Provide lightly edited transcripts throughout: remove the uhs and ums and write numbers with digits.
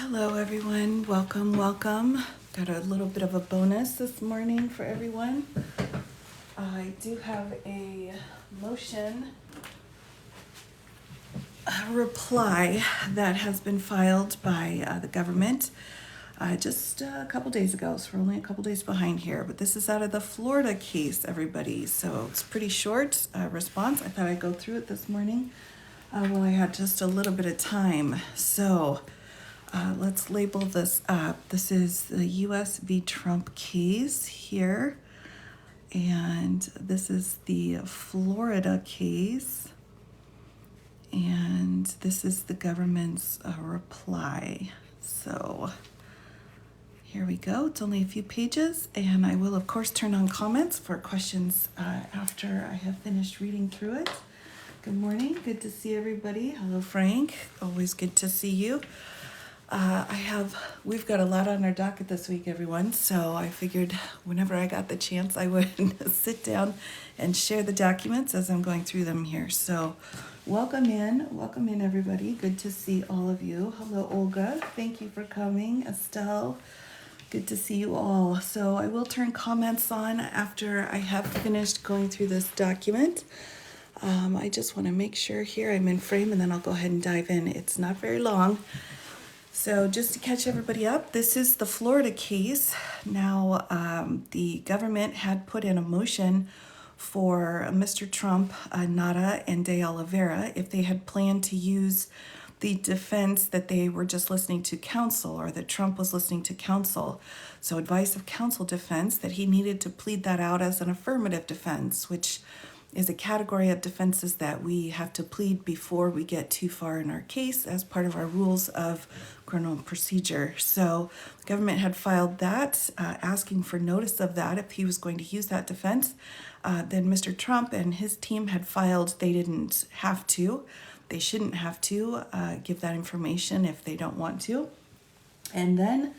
Hello, everyone. Welcome, welcome. Got a little bit of a bonus this morning for everyone. I do have a motion, a reply that has been filed by the government just a couple days ago. So we're only a couple days behind here, but this is out of the Florida case, everybody. So it's pretty short response. I thought I'd go through it this morning while I had just a little bit of time. So let's label this up. This is the US v. Trump case here. And this is the Florida case. And this is the government's reply. So here we go. It's only a few pages. And I will, of course, turn on comments for questions after I have finished reading through it. Good morning. Good to see everybody. Hello, Frank. Always good to see you. We've got a lot on our docket this week, everyone, so I figured whenever I got the chance, I would sit down and share the documents as I'm going through them here. So welcome in, everybody. Good to see all of you. Hello, Olga. Thank you for coming. Estelle, good to see you all. So I will turn comments on after I have finished going through this document. I just want to make sure here I'm in frame, and then I'll go ahead and dive in. It's not very long. So just to catch everybody up, this is the Florida case. Now, the government had put in a motion for Mr. Trump, Nara, and De Oliveira if they had planned to use the defense that they were just listening to counsel, or that Trump was listening to counsel. So advice of counsel defense, that he needed to plead that out as an affirmative defense, which is a category of defenses that we have to plead before we get too far in our case as part of our rules of criminal procedure. So the government had filed that, asking for notice of that if he was going to use that defense. Then Mr. Trump and his team had filed they didn't have to. They shouldn't have to give that information if they don't want to. And then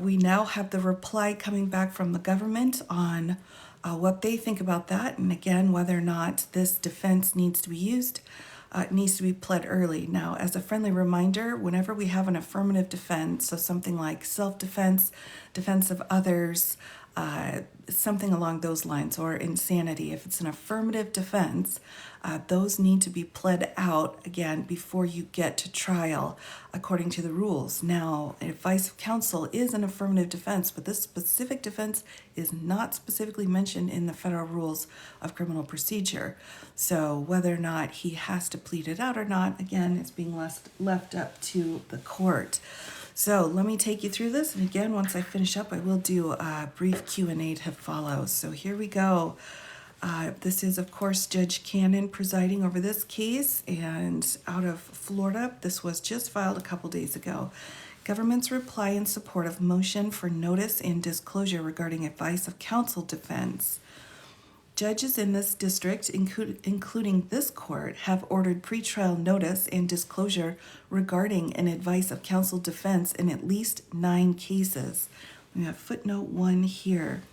we now have the reply coming back from the government on what they think about that, and again, whether or not this defense needs to be used. It needs to be pled early. Now, as a friendly reminder, whenever we have an affirmative defense, so something like self-defense, defense of others, something along those lines, or insanity, if it's an affirmative defense, those need to be pled out again before you get to trial according to the rules. Now, advice of counsel is an affirmative defense, but this specific defense is not specifically mentioned in the federal rules of criminal procedure. So whether or not he has to plead it out or not, again, it's being left up to the court. So let me take you through this. And again, once I finish up, I will do a brief Q&A to follow. So here we go. This is, of course, Judge Cannon presiding over this case, and out of Florida. This was just filed a couple days ago. Government's reply in support of motion for notice and disclosure regarding advice of counsel defense. Judges in this district, including this court, have ordered pretrial notice and disclosure regarding an advice of counsel defense in at least 9 cases. We have footnote 1 here.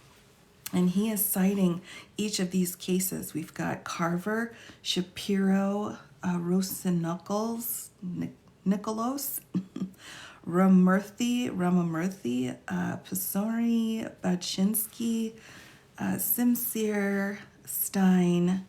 And he is citing each of these cases. We've got Carver, Shapiro, Rosennickels, Nicholos, Ramamurthy, Pisoni, Baczynski, Simsir, Stein,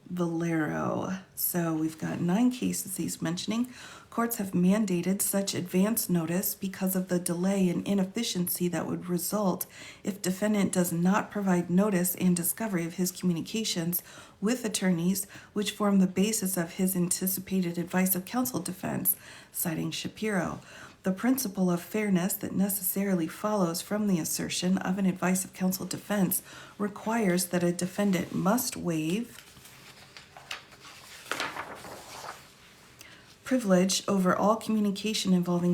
Valero. So we've got 9 cases he's mentioning. Courts have mandated such advance notice because of the delay and inefficiency that would result if defendant does not provide notice and discovery of his communications with attorneys, which form the basis of his anticipated advice of counsel defense, citing Shapiro. The principle of fairness that necessarily follows from the assertion of an advice of counsel defense requires that a defendant must waive privilege over all communication involving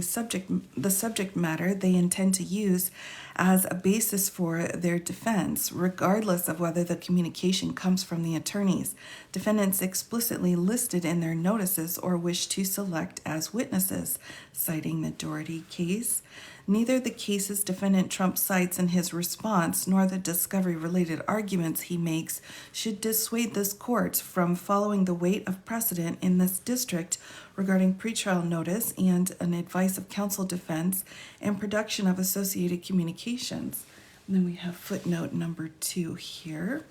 the subject matter they intend to use as a basis for their defense, regardless of whether the communication comes from the attorneys, defendants explicitly listed in their notices or wish to select as witnesses, citing the Doherty case. Neither the cases defendant Trump cites in his response nor the discovery-related arguments he makes should dissuade this court from following the weight of precedent in this district regarding pretrial notice and an advice of counsel defense and production of associated communications. And then we have footnote number 2 here,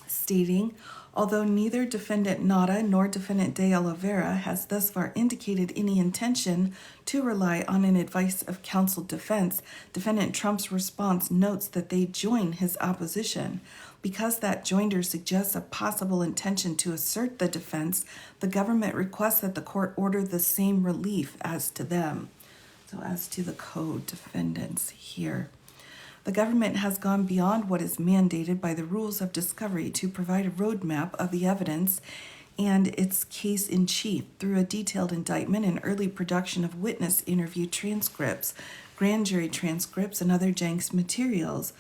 stating, although neither defendant Nada nor defendant De Oliveira has thus far indicated any intention to rely on an advice of counsel defense, defendant Trump's response notes that they join his opposition. Because that joinder suggests a possible intention to assert the defense, the government requests that the court order the same relief as to them. So as to the co-defendants here, the government has gone beyond what is mandated by the rules of discovery to provide a roadmap of the evidence and its case in chief through a detailed indictment and early production of witness interview transcripts, grand jury transcripts, and other Jenks materials.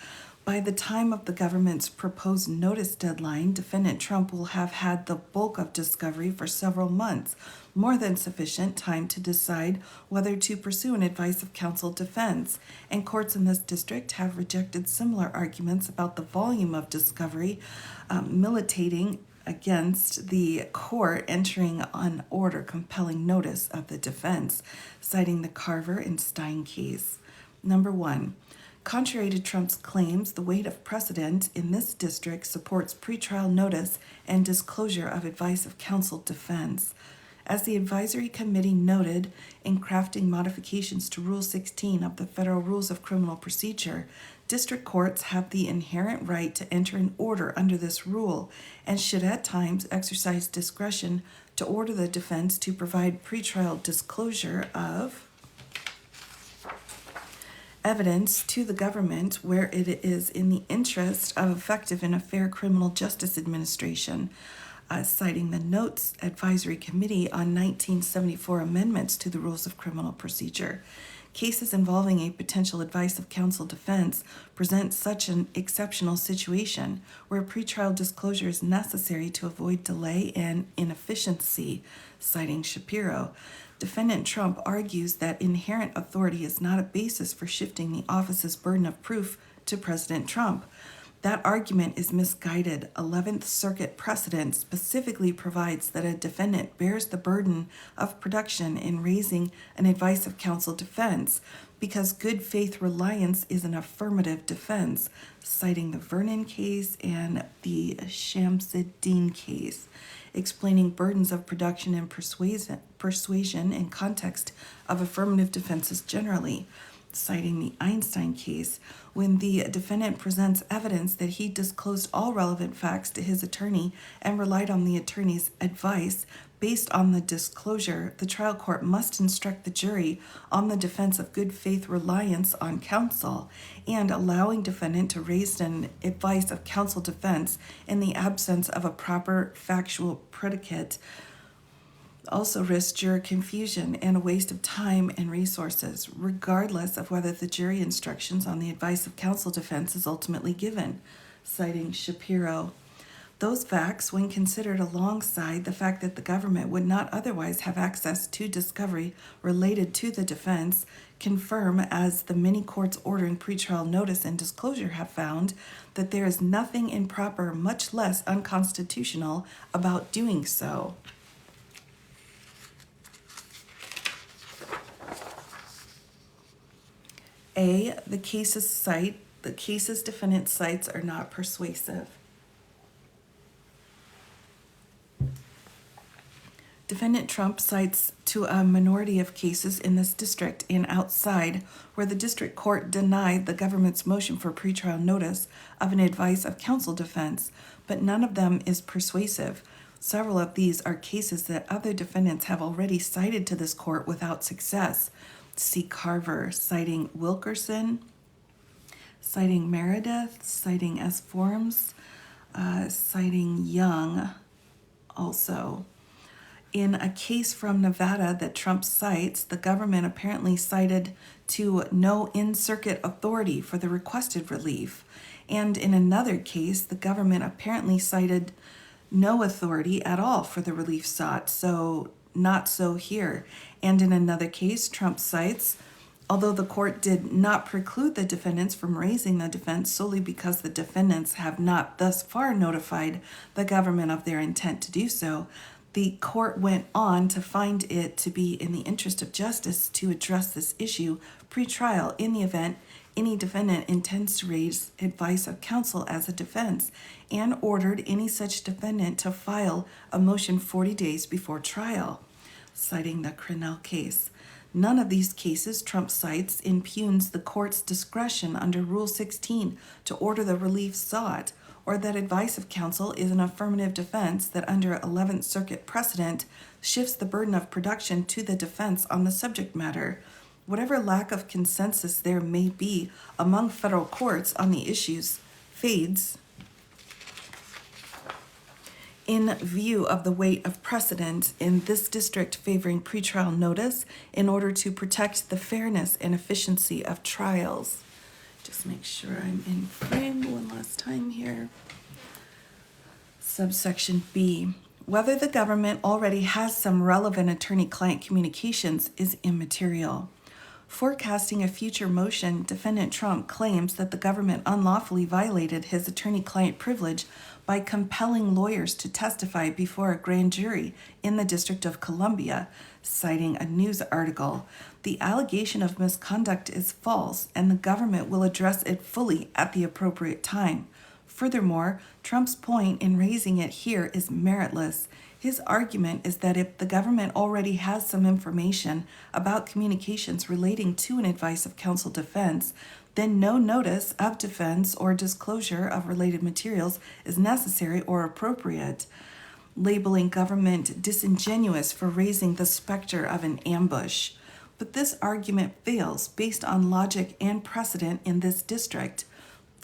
By the time of the government's proposed notice deadline, defendant Trump will have had the bulk of discovery for several months, more than sufficient time to decide whether to pursue an advice of counsel defense, and courts in this district have rejected similar arguments about the volume of discovery, militating against the court entering an order compelling notice of the defense, citing the Carver and Stein case. Number 1. Contrary to Trump's claims, the weight of precedent in this district supports pretrial notice and disclosure of advice of counsel defense. As the advisory committee noted in crafting modifications to Rule 16 of the Federal Rules of Criminal Procedure, district courts have the inherent right to enter an order under this rule and should at times exercise discretion to order the defense to provide pretrial disclosure of evidence to the government where it is in the interest of effective and a fair criminal justice administration, citing the Notes Advisory Committee on 1974 amendments to the Rules of Criminal Procedure. Cases involving a potential advice of counsel defense present such an exceptional situation where pretrial disclosure is necessary to avoid delay and inefficiency, citing Shapiro. Defendant Trump argues that inherent authority is not a basis for shifting the office's burden of proof to President Trump. That argument is misguided. 11th Circuit precedent specifically provides that a defendant bears the burden of production in raising an advice of counsel defense because good faith reliance is an affirmative defense, citing the Vernon case and the Shamsuddin case, explaining burdens of production and persuasion in context of affirmative defenses generally, citing the Einstein case, when the defendant presents evidence that he disclosed all relevant facts to his attorney and relied on the attorney's advice. Based on the disclosure, the trial court must instruct the jury on the defense of good faith reliance on counsel, and allowing defendant to raise an advice of counsel defense in the absence of a proper factual predicate also risks juror confusion and a waste of time and resources, regardless of whether the jury instructions on the advice of counsel defense is ultimately given, citing Shapiro. Those facts, when considered alongside the fact that the government would not otherwise have access to discovery related to the defense, confirm, as the many courts ordering pretrial notice and disclosure have found, that there is nothing improper, much less unconstitutional, about doing so. A, the cases defendant cites are not persuasive. Defendant Trump cites to a minority of cases in this district and outside where the district court denied the government's motion for pretrial notice of an advice of counsel defense, but none of them is persuasive. Several of these are cases that other defendants have already cited to this court without success. See Carver, citing Wilkerson, citing Meredith, citing S. Forms, citing Young also. In a case from Nevada that Trump cites, the government apparently cited to no in-circuit authority for the requested relief. And in another case, the government apparently cited no authority at all for the relief sought, so not so here. And in another case, Trump cites Although the court did not preclude the defendants from raising the defense solely because the defendants have not thus far notified the government of their intent to do so, the court went on to find it to be in the interest of justice to address this issue pre-trial in the event any defendant intends to raise advice of counsel as a defense, and ordered any such defendant to file a motion 40 days before trial, citing the Crenell case. None of these cases Trump cites impugns the court's discretion under Rule 16 to order the relief sought, or that advice of counsel is an affirmative defense that under 11th Circuit precedent shifts the burden of production to the defense on the subject matter. Whatever lack of consensus there may be among federal courts on the issues fades in view of the weight of precedent in this district favoring pretrial notice in order to protect the fairness and efficiency of trials. Just make sure I'm in frame one last time here. Subsection B. Whether the government already has some relevant attorney-client communications is immaterial. Forecasting a future motion, Defendant Trump claims that the government unlawfully violated his attorney-client privilege by compelling lawyers to testify before a grand jury in the District of Columbia, citing a news article. The allegation of misconduct is false, and the government will address it fully at the appropriate time. Furthermore, Trump's point in raising it here is meritless. His argument is that if the government already has some information about communications relating to an advice of counsel defense, then no notice of defense or disclosure of related materials is necessary or appropriate, labeling government disingenuous for raising the specter of an ambush. But this argument fails based on logic and precedent in this district.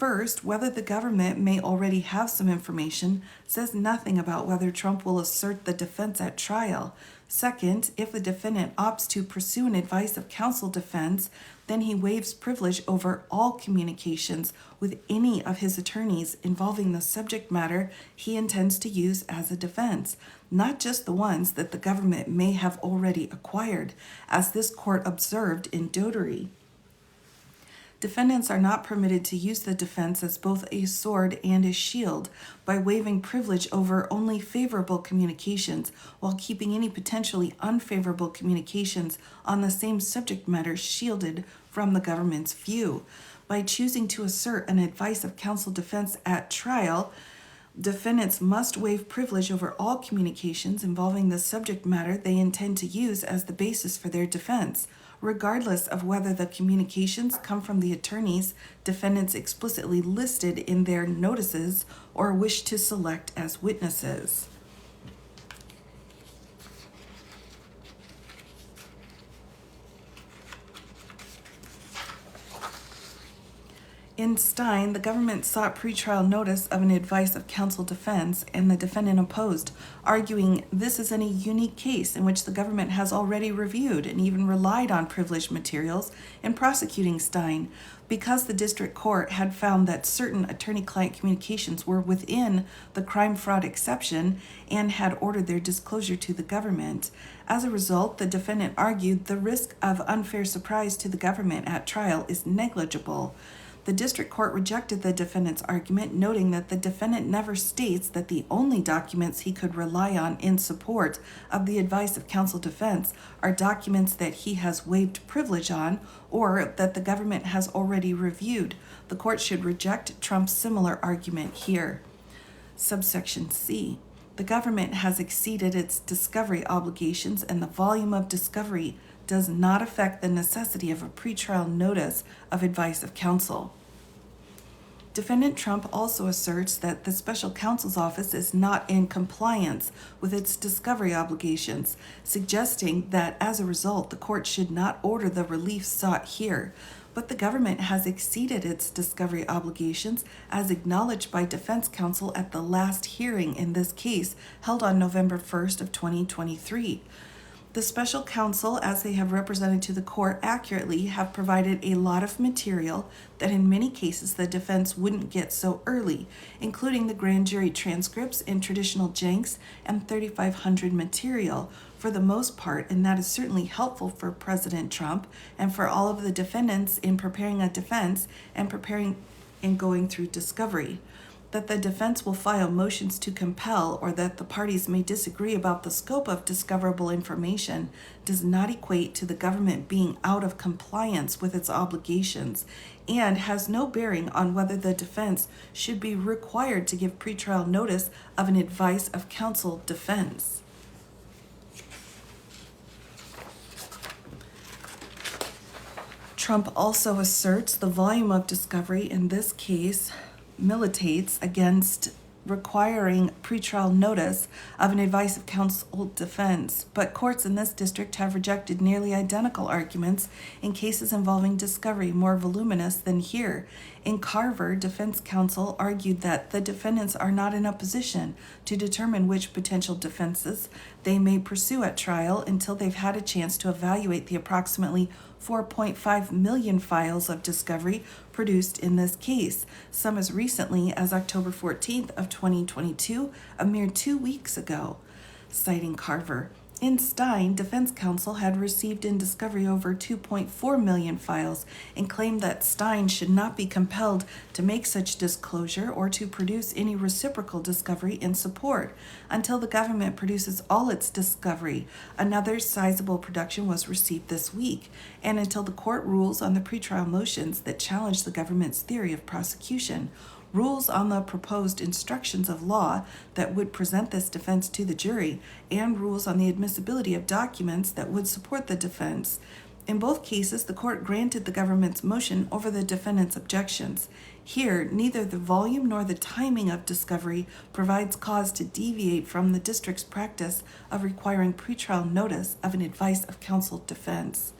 First, whether the government may already have some information says nothing about whether Trump will assert the defense at trial. Second, if the defendant opts to pursue an advice of counsel defense, then he waives privilege over all communications with any of his attorneys involving the subject matter he intends to use as a defense, not just the ones that the government may have already acquired, as this court observed in Dougherty. Defendants are not permitted to use the defense as both a sword and a shield by waiving privilege over only favorable communications while keeping any potentially unfavorable communications on the same subject matter shielded from the government's view. By choosing to assert an advice of counsel defense at trial, defendants must waive privilege over all communications involving the subject matter they intend to use as the basis for their defense, regardless of whether the communications come from the attorneys defendants explicitly listed in their notices or wish to select as witnesses. In Stein, the government sought pretrial notice of an advice of counsel defense, and the defendant opposed, arguing this is a unique case in which the government has already reviewed and even relied on privileged materials in prosecuting Stein, because the district court had found that certain attorney-client communications were within the crime-fraud exception and had ordered their disclosure to the government. As a result, the defendant argued the risk of unfair surprise to the government at trial is negligible. The district court rejected the defendant's argument, noting that the defendant never states that the only documents he could rely on in support of the advice of counsel defense are documents that he has waived privilege on or that the government has already reviewed. The court should reject Trump's similar argument here. Subsection C. The government has exceeded its discovery obligations, and the volume of discovery does not affect the necessity of a pretrial notice of advice of counsel. Defendant Trump also asserts that the special counsel's office is not in compliance with its discovery obligations, suggesting that as a result, the court should not order the relief sought here. But the government has exceeded its discovery obligations, as acknowledged by defense counsel at the last hearing in this case held on November 1st of 2023. The special counsel, as they have represented to the court accurately, have provided a lot of material that in many cases the defense wouldn't get so early, including the grand jury transcripts and traditional Jenks and 3500 material for the most part, and that is certainly helpful for President Trump and for all of the defendants in preparing a defense and preparing and going through discovery. That the defense will file motions to compel or that the parties may disagree about the scope of discoverable information does not equate to the government being out of compliance with its obligations and has no bearing on whether the defense should be required to give pretrial notice of an advice of counsel defense. Trump also asserts the volume of discovery in this case militates against requiring pretrial notice of an advice of counsel defense, but courts in this district have rejected nearly identical arguments in cases involving discovery more voluminous than here. In Carver, defense counsel argued that the defendants are not in a position to determine which potential defenses they may pursue at trial until they've had a chance to evaluate the approximately 4.5 million files of discovery produced in this case, some as recently as October 14th of 2022, a mere 2 weeks ago. Citing Carver, in Stein, defense counsel had received in discovery over 2.4 million files and claimed that Stein should not be compelled to make such disclosure or to produce any reciprocal discovery in support until the government produces all its discovery. Another sizable production was received this week, and until the court rules on the pretrial motions that challenge the government's theory of prosecution. Rules on the proposed instructions of law that would present this defense to the jury, and rules on the admissibility of documents that would support the defense. In both cases, the court granted the government's motion over the defendant's objections. Here, neither the volume nor the timing of discovery provides cause to deviate from the district's practice of requiring pretrial notice of an advice of counsel defense.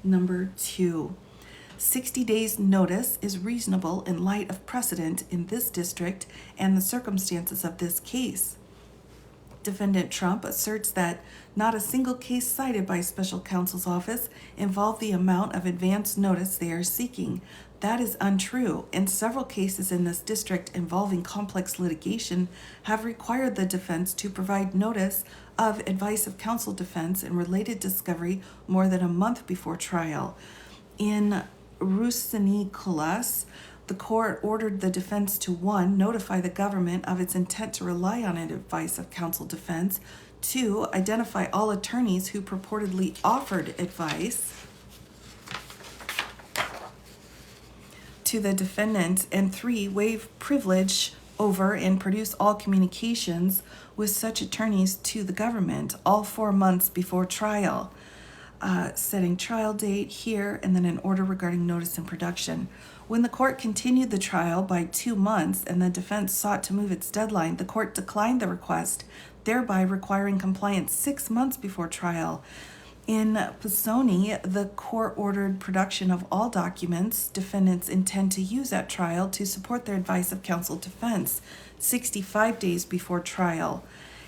Number 2. 60 days notice is reasonable in light of precedent in this district and the circumstances of this case. Defendant Trump asserts that not a single case cited by special counsel's office involved the amount of advance notice they are seeking. That is untrue, and several cases in this district involving complex litigation have required the defense to provide notice of advice of counsel defense and related discovery more than a month before trial. In Rusinicolas, the court ordered the defense to 1. Notify the government of its intent to rely on an advice of counsel defense, 2. Identify all attorneys who purportedly offered advice to the defendant, and 3. Waive privilege over and produce all communications with such attorneys to the government, all 4 months before trial. Setting trial date here, and then an order regarding notice and production. When the court continued the trial by 2 months and the defense sought to move its deadline, the court declined the request, thereby requiring compliance 6 months before trial. In Pisoni, the court ordered production of all documents defendants intend to use at trial to support their advice of counsel defense 65 days before trial.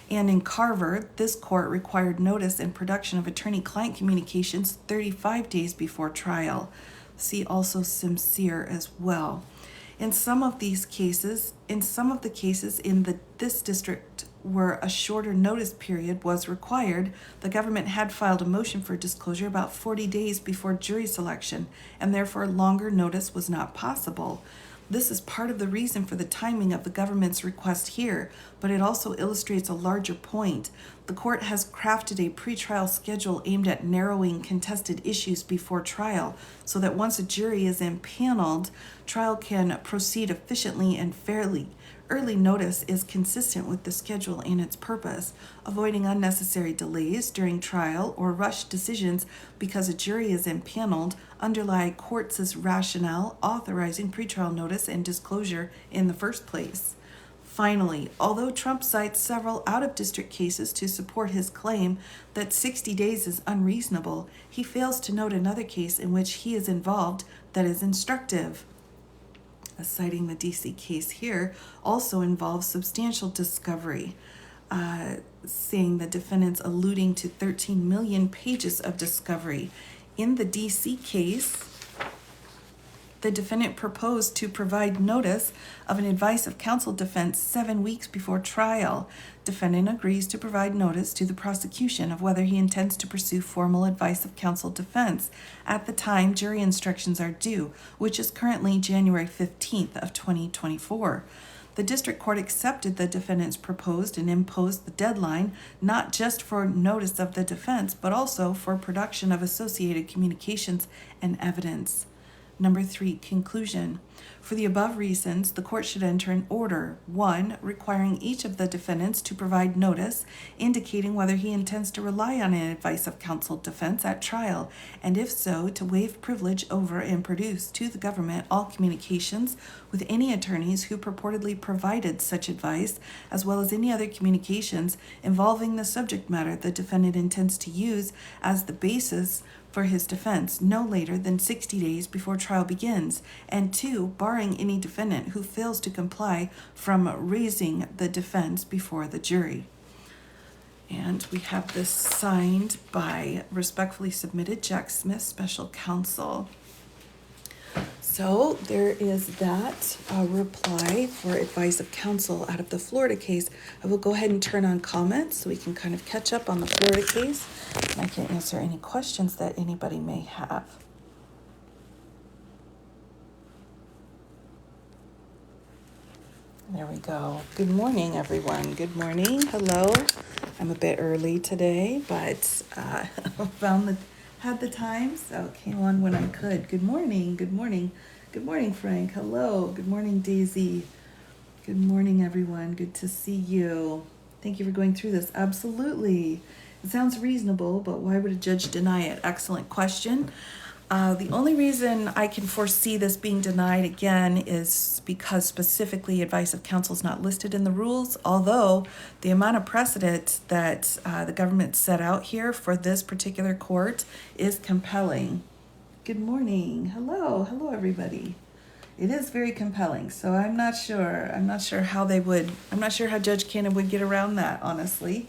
And in Carver, this court required notice and production of attorney-client communications 35 days before trial. See also Sincere as well. In some of the cases in this district where a shorter notice period was required, the government had filed a motion for disclosure about 40 days before jury selection, and therefore longer notice was not possible. This is part of the reason for the timing of the government's request here, but it also illustrates a larger point. The court has crafted a pretrial schedule aimed at narrowing contested issues before trial, so that once a jury is impaneled, trial can proceed efficiently and fairly. Early notice is consistent with the schedule and its purpose, avoiding unnecessary delays during trial or rushed decisions because a jury is impaneled underlie courts' rationale authorizing pretrial notice and disclosure in the first place. Finally, although Trump cites several out-of-district cases to support his claim that 60 days is unreasonable, he fails to note another case in which he is involved that is instructive. Citing the DC case here, also involves substantial discovery. saying the defendants alluding to 13 million pages of discovery. In the DC case, the defendant proposed to provide notice of an advice of counsel defense 7 weeks before trial. Defendant agrees to provide notice to the prosecution of whether he intends to pursue formal advice of counsel defense at the time jury instructions are due, which is currently January 15th of 2024. The district court accepted the defendant's proposed and imposed the deadline not just for notice of the defense, but also for production of associated communications and evidence. Number 3, conclusion. For the above reasons, the court should enter an order: 1, requiring each of the defendants to provide notice indicating whether he intends to rely on an advice of counsel defense at trial, and if so, to waive privilege over and produce to the government all communications with any attorneys who purportedly provided such advice, as well as any other communications involving the subject matter the defendant intends to use as the basis for his defense no later than 60 days before trial begins, and 2, barring any defendant who fails to comply from raising the defense before the jury. And we have this signed by respectfully submitted Jack Smith, special counsel. So there is that reply for advice of counsel out of the Florida case. I will go ahead and turn on comments so we can kind of catch up on the Florida case. And I can answer any questions that anybody may have. There we go. Good morning, everyone. Good morning. Hello. I'm a bit early today, but had the time, so came on when I could. Good morning. Good morning. Good morning, Frank. Hello. Good morning, Daisy. Good morning, everyone. Good to see you. Thank you for going through this. Absolutely. It sounds reasonable, but why would a judge deny it? Excellent question. The only reason I can foresee this being denied again is because specifically advice of counsel is not listed in the rules, although the amount of precedent that the government set out here for this particular court is compelling. Good morning. Hello. Hello, everybody. It is very compelling, so I'm not sure how Judge Cannon would get around that, honestly.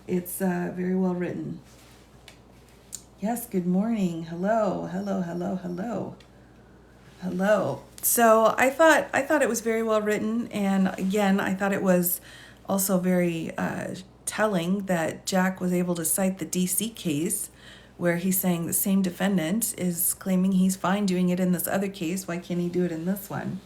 It's very well written. Yes, good morning. Hello, hello, hello, hello. Hello. So I thought it was very well written, and again, I thought it was also very telling that Jack was able to cite the DC case where he's saying the same defendant is claiming he's fine doing it in this other case. Why can't he do it in this one?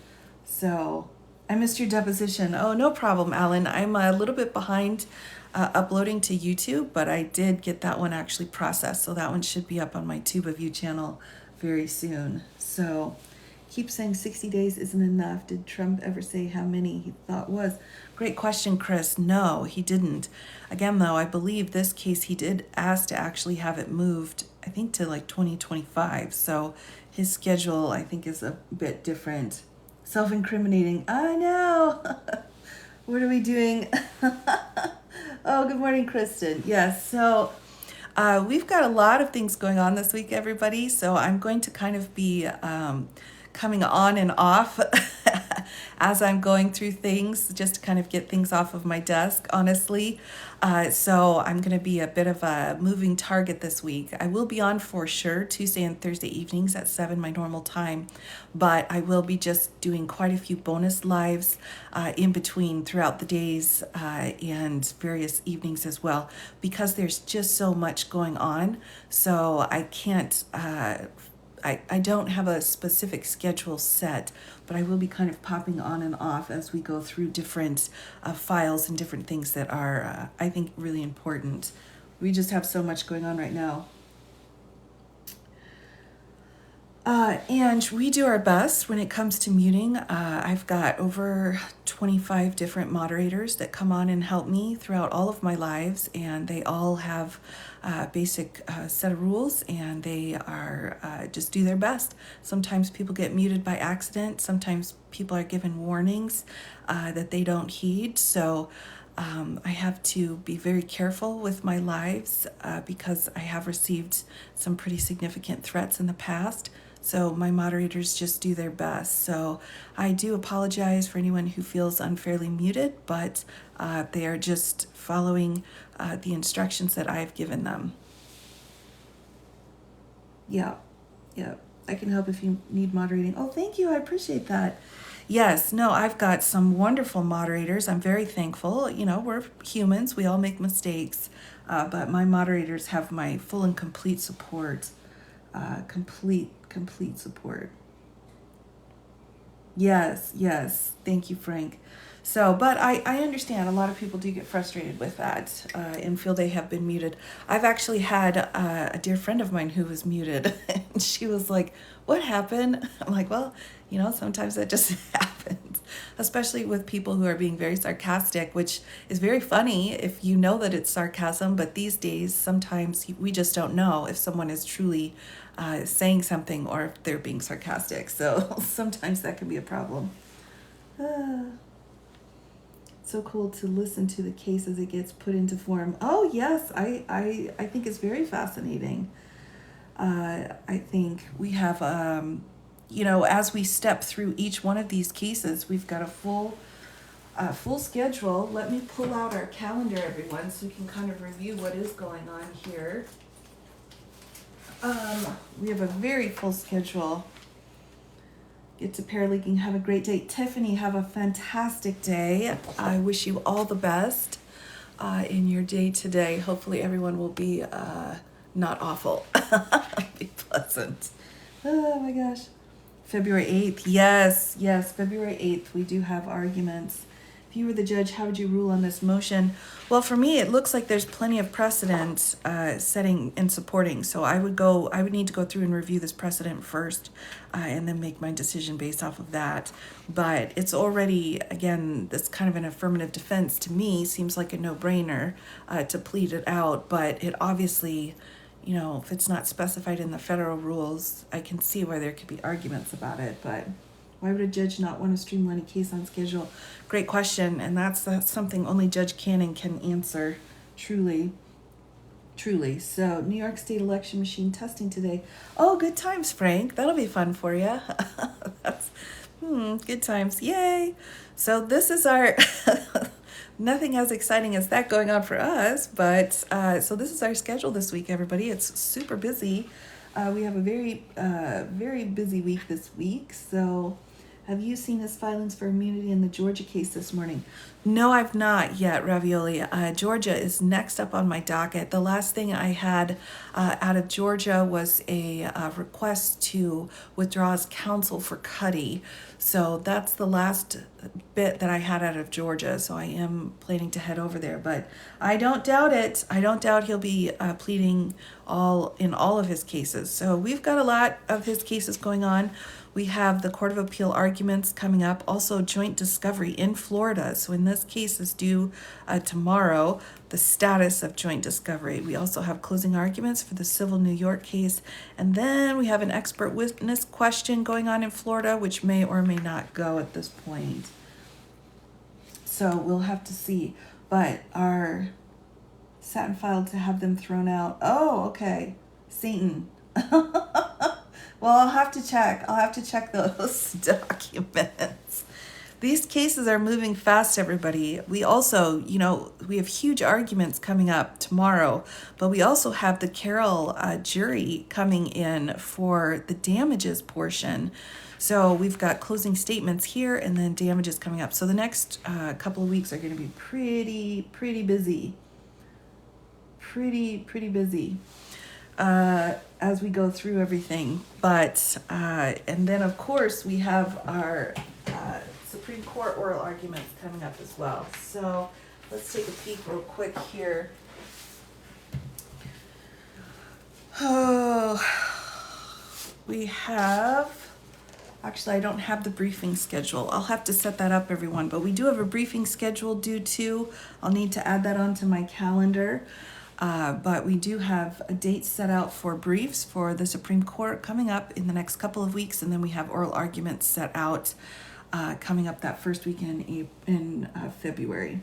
So I missed your deposition. Oh, no problem, Alan. I'm a little bit behind uploading to YouTube, but I did get that one actually processed. So that one should be up on my TubeAView channel very soon. So keep saying 60 days isn't enough. Did Trump ever say how many he thought was? Great question, Chris. No, he didn't. Again, though, I believe this case he did ask to actually have it moved, I think, to like 2025. So his schedule, I think, is a bit different. Self-incriminating. I know. What are we doing? Oh, good morning, Kristen. Yes, so we've got a lot of things going on this week, everybody. So I'm going to kind of be coming on and off as I'm going through things, just to kind of get things off of my desk, honestly. So I'm going to be a bit of a moving target this week. I will be on for sure Tuesday and Thursday evenings at 7, my normal time, but I will be just doing quite a few bonus lives in between throughout the days and various evenings as well, because there's just so much going on. So I can't I don't have a specific schedule set, but I will be kind of popping on and off as we go through different files and different things that are, I think, really important. We just have so much going on right now. And we do our best when it comes to muting. I've got over 25 different moderators that come on and help me throughout all of my lives, and they all have a basic set of rules, and they are just do their best. Sometimes people get muted by accident. Sometimes people are given warnings that they don't heed. So I have to be very careful with my lives because I have received some pretty significant threats in the past. So my moderators just do their best. So I do apologize for anyone who feels unfairly muted, but they are just following the instructions that I've given them. Yeah, yeah. I can help if you need moderating. Oh, thank you. I appreciate that. Yes, no, I've got some wonderful moderators. I'm very thankful. You know, we're humans, we all make mistakes, but my moderators have my full and complete support. Complete support. Yes, yes. Thank you, Frank. So, but I understand a lot of people do get frustrated with that and feel they have been muted. I've actually had a dear friend of mine who was muted, and she was like, "What happened?" I'm like, "Well, you know, sometimes that just happens, especially with people who are being very sarcastic, which is very funny if you know that it's sarcasm, but these days, sometimes we just don't know if someone is truly saying something or if they're being sarcastic. So sometimes that can be a problem. Uh, so cool to listen to the case as it gets put into form. Oh yes, I think it's very fascinating. I think we have, you know, as we step through each one of these cases, we've got a full schedule. Let me pull out our calendar, everyone, so we can kind of review what is going on here. We have a very full schedule. Get to paraleaguing. Have a great day. Tiffany, have a fantastic day. I wish you all the best in your day today. Hopefully everyone will be not awful. Be pleasant. Oh my gosh. February 8th. Yes, February 8th. We do have arguments. If you were the judge, how would you rule on this motion? Well, for me, it looks like there's plenty of precedent setting and supporting. So I would need to go through and review this precedent first and then make my decision based off of that. But it's already, again, this kind of an affirmative defense to me seems like a no-brainer to plead it out. But it obviously, you know, if it's not specified in the federal rules, I can see why there could be arguments about it. But why would a judge not want to streamline a case on schedule? Great question, and that's something only Judge Cannon can answer, truly. So, New York State election machine testing today. Oh, good times, Frank. That'll be fun for you. That's good times. Yay. So this is our, nothing as exciting as that going on for us, but so this is our schedule this week, everybody. It's super busy. We have a very busy week this week, so have you seen his filings for immunity in the Georgia case this morning? No, I've not yet, Ravioli. Georgia is next up on my docket. The last thing I had out of Georgia was a request to withdraw as counsel for Cuddy. So that's the last bit that I had out of Georgia. So I am planning to head over there, but I don't doubt it. I don't doubt he'll be pleading in all of his cases. So we've got a lot of his cases going on. We have the Court of Appeal arguments coming up, also joint discovery in Florida. So in this case is due tomorrow, the status of joint discovery. We also have closing arguments for the civil New York case. And then we have an expert witness question going on in Florida, which may or may not go at this point. So we'll have to see. But our Satin filed to have them thrown out. Oh, okay. Satan. Well, I'll have to check those documents. These cases are moving fast, everybody. We also, you know, we have huge arguments coming up tomorrow, but we also have the Carroll jury coming in for the damages portion. So we've got closing statements here and then damages coming up. So the next couple of weeks are going to be pretty busy. Pretty busy. As we go through everything. But, and then of course we have our Supreme Court oral arguments coming up as well. So let's take a peek real quick here. Oh, we have, actually I don't have the briefing schedule. I'll have to set that up, everyone, but we do have a briefing schedule due to, I'll need to add that onto my calendar. But we do have a date set out for briefs for the Supreme Court coming up in the next couple of weeks, and then we have oral arguments set out coming up that first weekend in February.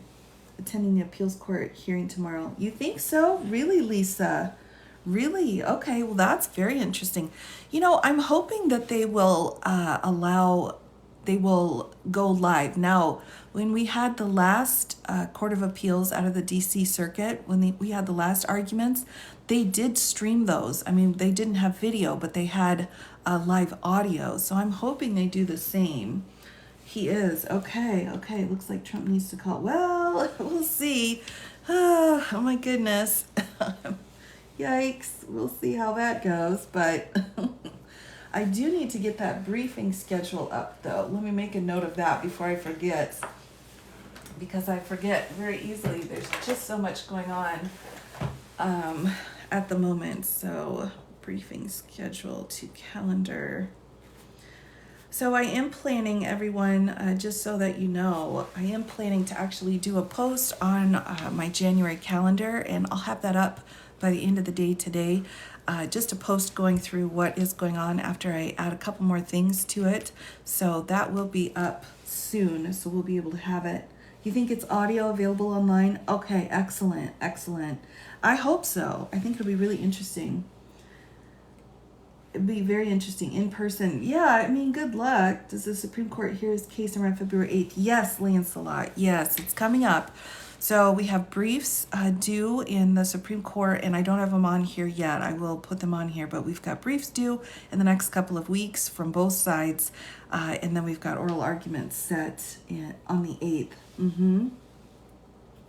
Attending the appeals court hearing tomorrow. You think so? Really, Lisa? Really? Okay, well, that's very interesting. I'm hoping that they will they will go live. Now, when we had the last Court of Appeals out of the DC Circuit, when we had the last arguments, they did stream those. I mean, they didn't have video, but they had live audio. So I'm hoping they do the same. He is. Okay, okay. Looks like Trump needs to call. Well, we'll see. Oh my goodness. Yikes. We'll see how that goes. But I do need to get that briefing schedule up, though. Let me make a note of that before I forget. Because I forget very easily. There's just so much going on at the moment. So, briefing schedule to calendar. So I am planning, everyone, just so that you know, I am planning to actually do a post on my January calendar, and I'll have that up by the end of the day today. Just a post going through what is going on after I add a couple more things to it. So that will be up soon, so we'll be able to have it. You think it's audio available online? Okay, excellent, excellent. I hope so. I think it'll be really interesting. It'd be very interesting in person. Yeah, I mean, good luck. Does the Supreme Court hear his case around February 8th? Yes, Lancelot. Yes, it's coming up. So we have briefs due in the Supreme Court, and I don't have them on here yet. I will put them on here, but we've got briefs due in the next couple of weeks from both sides, and then we've got oral arguments set on the 8th.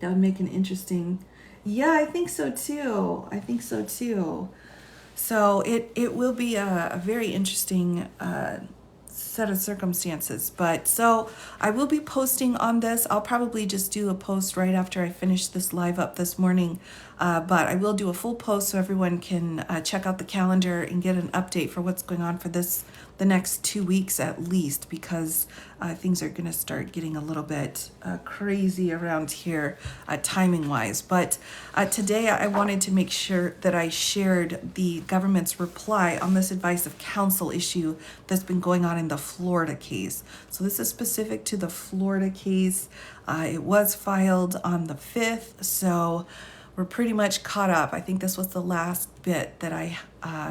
That would make an interesting... Yeah, I think so too. So it will be a very interesting set of circumstances. But so I will be posting on this. I'll probably just do a post right after I finish this live up this morning. But I will do a full post so everyone can check out the calendar and get an update for what's going on for the next 2 weeks at least, because things are going to start getting a little bit crazy around here timing wise. But today I wanted to make sure that I shared the government's reply on this advice of counsel issue that's been going on in the Florida case. So this is specific to the Florida case. It was filed on the 5th, so we're pretty much caught up. I think this was the last bit that I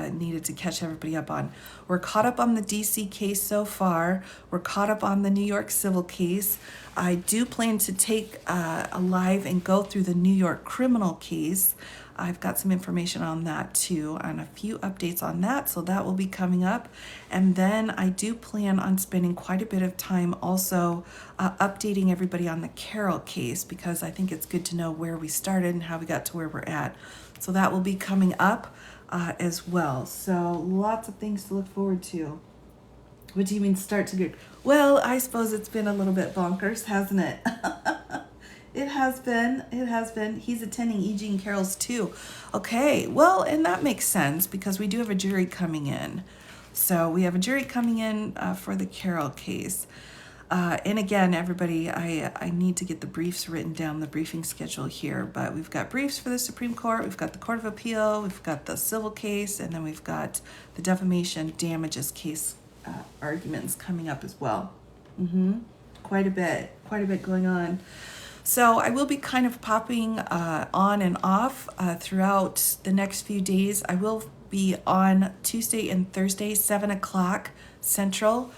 needed to catch everybody up on. We're caught up on the DC case so far. We're caught up on the New York civil case. I do plan to take a live and go through the New York criminal case. I've got some information on that too, and a few updates on that, so that will be coming up. And then I do plan on spending quite a bit of time also updating everybody on the Carroll case, because I think it's good to know where we started and how we got to where we're at. So that will be coming up as well. So lots of things to look forward to. What do you mean start to get? Well, I suppose it's been a little bit bonkers, hasn't it? It has been. He's attending E. Jean Carroll's too. Okay, well, and that makes sense because we do have a jury coming in. So we have a jury coming in for the Carroll case. And again, everybody, I need to get the briefs written down, the briefing schedule here. But we've got briefs for the Supreme Court. We've got the Court of Appeal. We've got the civil case. And then we've got the defamation damages case arguments coming up as well. Quite a bit going on. So I will be kind of popping on and off throughout the next few days. I will be on Tuesday and Thursday, 7 o'clock Central.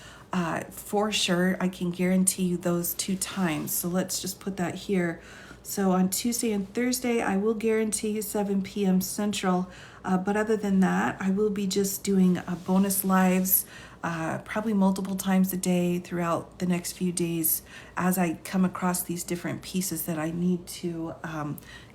For sure, I can guarantee you those 2 times. So let's just put that here. So on Tuesday and Thursday, I will guarantee you 7 p.m. Central. But other than that, I will be just doing bonus lives probably multiple times a day throughout the next few days as I come across these different pieces that I need to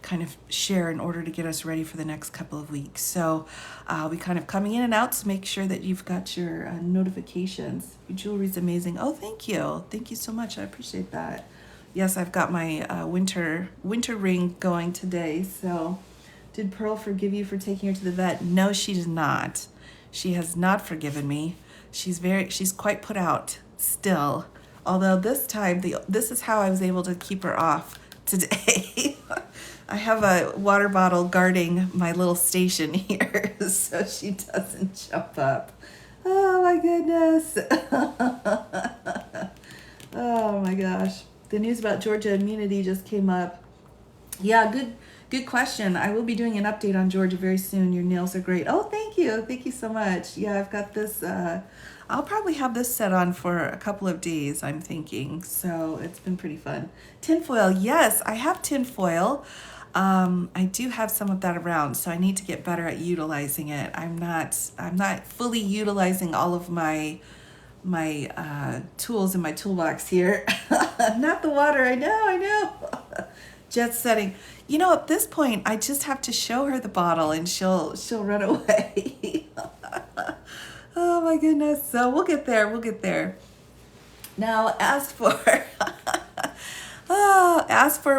kind of share in order to get us ready for the next couple of weeks. So I'll be kind of coming in and out, so make sure that you've got your notifications. Your jewelry's amazing. Oh, thank you. Thank you so much. I appreciate that. Yes, I've got my winter ring going today. So did Pearl forgive you for taking her to the vet? No, she did not. She has not forgiven me. She's quite put out still. Although this time, this is how I was able to keep her off today. I have a water bottle guarding my little station here so she doesn't jump up. Oh my goodness. Oh my gosh. The news about Georgia immunity just came up. Yeah, good Good question. I will be doing an update on Georgia very soon. Your nails are great. Oh, thank you. Thank you so much. Yeah, I've got this. I'll probably have this set on for a couple of days, I'm thinking. So it's been pretty fun. Tinfoil. Yes, I have tinfoil. I do have some of that around, so I need to get better at utilizing it. I'm not fully utilizing all of my tools in my toolbox here. Not the water. I know. Jet setting. You know, at this point, I just have to show her the bottle, and she'll run away. Oh my goodness. So we'll get there. We'll get there. Now, as for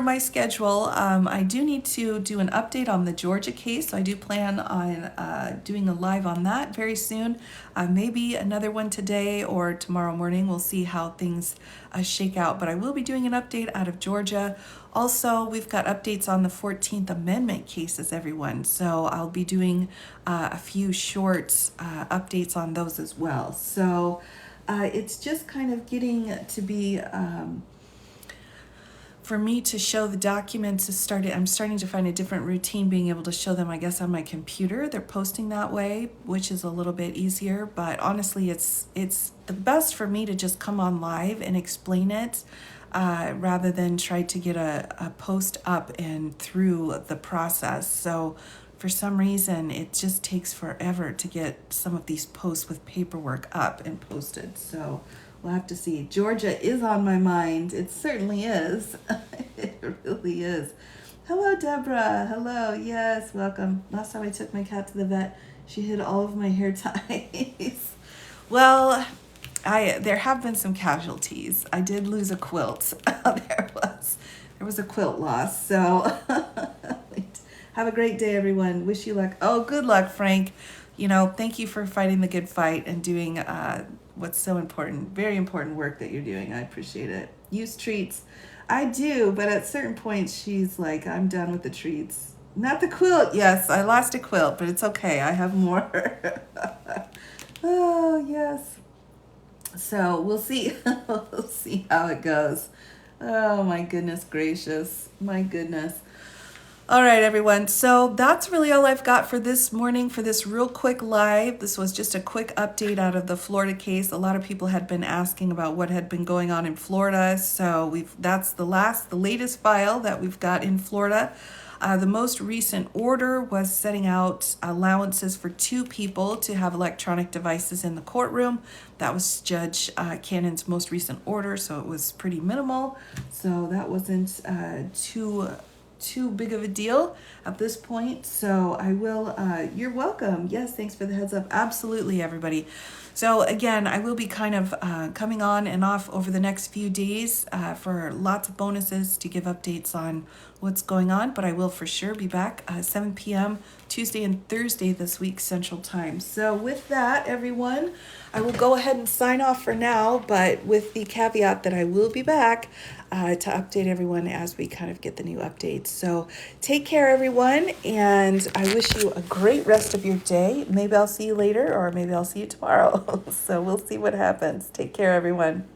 my schedule, I do need to do an update on the Georgia case. So I do plan on doing a live on that very soon. Maybe another one today or tomorrow morning. We'll see how things shake out. But I will be doing an update out of Georgia. Also, we've got updates on the 14th Amendment cases, everyone. So I'll be doing a few short updates on those as well. So it's just kind of getting to be... for me to show the documents I'm starting to find a different routine being able to show them, I guess, on my computer. They're posting that way, which is a little bit easier, but honestly it's the best for me to just come on live and explain it rather than try to get a post up and through the process. So for some reason it just takes forever to get some of these posts with paperwork up and posted. So we'll have to see. Georgia is on my mind. It certainly is. It really is. Hello, Deborah. Hello. Yes, welcome. Last time I took my cat to the vet, she hid all of my hair ties. Well, there have been some casualties. I did lose a quilt. There was a quilt loss. So have a great day, everyone. Wish you luck. Oh, good luck, Frank. You know, thank you for fighting the good fight and doing what's so important, very important work that you're doing. I appreciate it. Use treats. I do, but at certain points she's like, I'm done with the treats. Not the quilt. Yes, I lost a quilt, but it's okay. I have more. Oh, yes. So we'll see. We'll see how it goes. Oh, my goodness gracious. My goodness. All right, everyone. So that's really all I've got for this morning, for this real quick live. This was just a quick update out of the Florida case. A lot of people had been asking about what had been going on in Florida. So that's the latest file that we've got in Florida. The most recent order was setting out allowances for 2 people to have electronic devices in the courtroom. That was Judge Cannon's most recent order, so it was pretty minimal. So that wasn't too big of a deal at this point. So I will, you're welcome. Yes, thanks for the heads up. Absolutely, everybody. So again, I will be kind of coming on and off over the next few days for lots of bonuses to give updates on what's going on, but I will for sure be back 7 p.m. Tuesday and Thursday this week Central Time. So with that, everyone, I will go ahead and sign off for now, but with the caveat that I will be back to update everyone as we kind of get the new updates. So take care, everyone, and I wish you a great rest of your day. Maybe I'll see you later, or maybe I'll see you tomorrow. So we'll see what happens. Take care, everyone.